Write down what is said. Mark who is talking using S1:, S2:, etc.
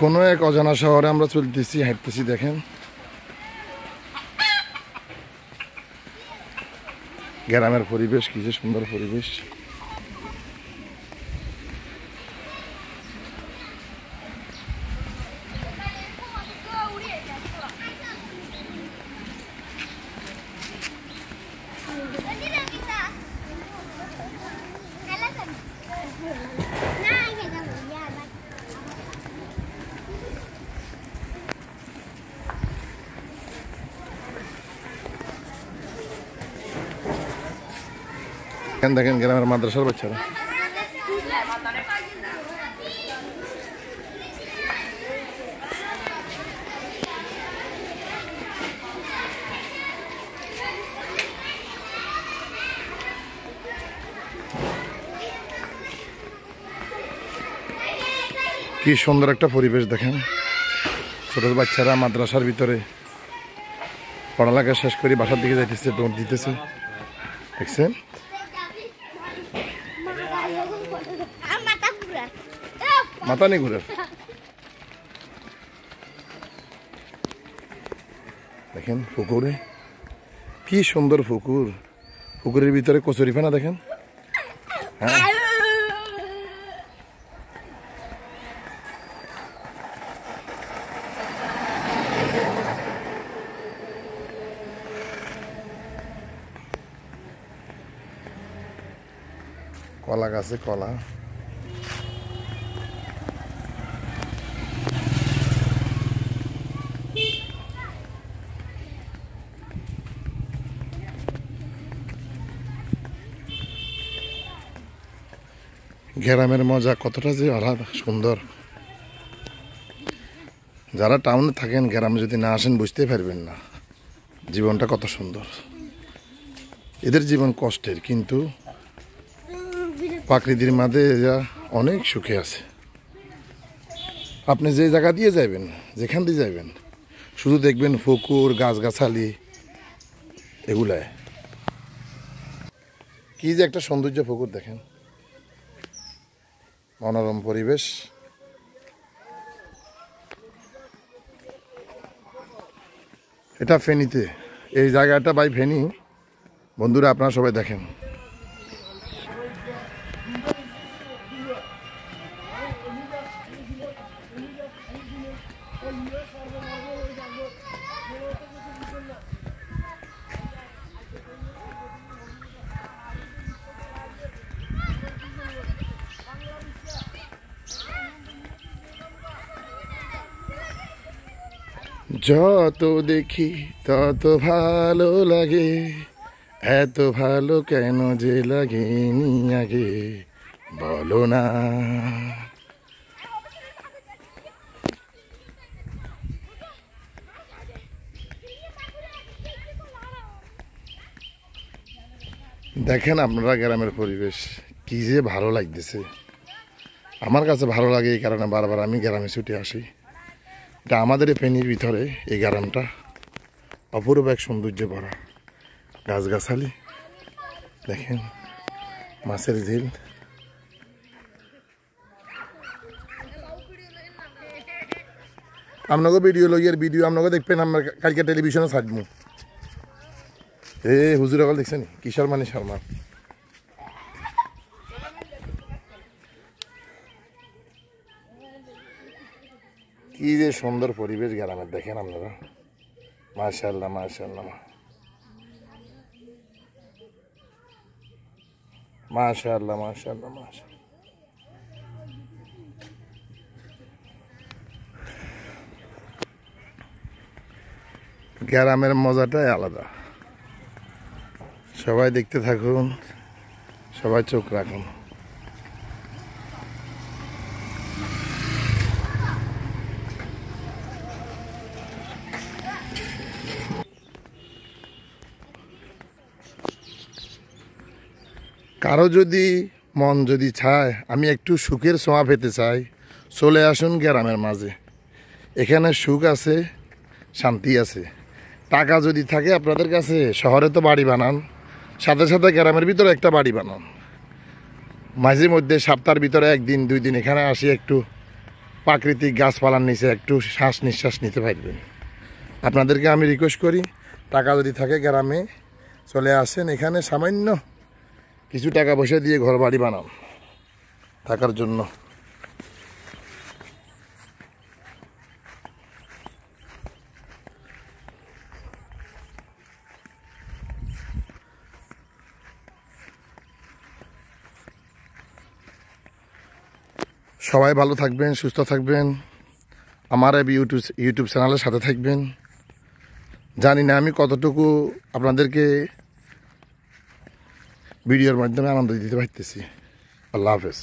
S1: কোনো এক অজানা শহরে আমরা চলতেছি, হাঁটতেছি। দেখেন গ্রামের পরিবেশ, কি যে সুন্দর পরিবেশ। দেখেন গ্রামের মাদ্রাসার বাচ্চারা। কি সুন্দর একটা পরিবেশ দেখেন। ছোট বাচ্চারা মাদ্রাসার ভিতরে পড়ালেখা শেষ করে বাসার দিকে যাইতেছে, দৌড় দিতেছে। দেখছেন মাথা নেই ঘুরে। দেখেন পুকুরে কি সুন্দর পুকুর, পুকুরের ভিতরে কচুরি ফেনা দেখেন। হ্যাঁ কলা গাছে কলা। গ্রামের মজা কতটা যে আলাদা সুন্দর। যারা টাউনে থাকেন, গ্রামে যদি না আসেন বুঝতে পারবেন না জীবনটা কত সুন্দর। এদের জীবন কষ্টের, কিন্তু প্রকৃতির মাঝে এরা অনেক সুখে আছে। আপনি যে জায়গা দিয়ে যাবেন, যেখান দিয়ে যাবেন, শুধু দেখবেন পুকুর, গাছগাছালি, এগুলায় কি যে একটা সৌন্দর্য। পুকুর দেখেন, মনোরম পরিবেশ। এটা ফেনীতে, এই জায়গাটা বাই ফেনী। বন্ধুরা আপনারা সবাই দেখেন। যত দেখি তত ভালো লাগে, এত ভালো কেন যে লাগেনি আগে বলো না। দেখেন আপনারা গ্রামের পরিবেশ কি যে ভালো লাগতেছে। আমার কাছে ভালো লাগে এই কারণে বারবার আমি গ্রামে ছুটে আসি। এটা আমাদের ফেনীর ভিতরে এই গ্রামটা অপূর্ব এক সৌন্দর্য ভরা। গাছগাছালি দেখেন, মাছের ঝিল। আপনাকে ভিডিও লইয়ের ভিডিও আপনাকে দেখবেন, আমরা কালকে টেলিভিশনে ছাড়বো। হুজুর আগল দেখছেন কিশোর মানি শর্মা। কি যে সুন্দর পরিবেশ গ্রামের দেখেন আপনারা। মাশাআল্লাহ মাশাআল্লাহ মাশাআল্লাহ মাশাআল্লাহ মাশাআল্লাহ। গ্রামের মজাটাই আলাদা। সবাই দেখতে থাকুন, সবাই চোখ রাখুন। কারো যদি মন যদি চায় আমি একটু সুখের ছোঁয়া পেতে চাই, চলে আসুন গ্রামের মাঝে। এখানে সুখ আছে, শান্তি আছে। টাকা যদি থাকে আপনাদের কাছে, শহরে তো বাড়ি বানান, সাথে সাথে গ্রামের ভিতরে একটা বাড়ি বানান। মাঝে মধ্যে সপ্তাহের ভিতরে একদিন দুই দিন এখানে আসি, একটু প্রাকৃতিক গাছপালার নিচে একটু শ্বাস নিঃশ্বাস নিতে পারবেন। আপনাদেরকে আমি রিকোয়েস্ট করি, টাকা যদি থাকে গ্রামে চলে আসেন, এখানে সামান্য কিছু টাকা পয়সা দিয়ে ঘর বাড়ি বানান থাকার জন্য। সবাই ভালো থাকবেন, সুস্থ থাকবেন, আমার এই ইউটিউব চ্যানেলের সাথে থাকবেন। জানি না আমি কতটুকু আপনাদেরকে ভিডিওর মাধ্যমে আনন্দ দিতে পারতেছি। আল্লাহ হাফেজ।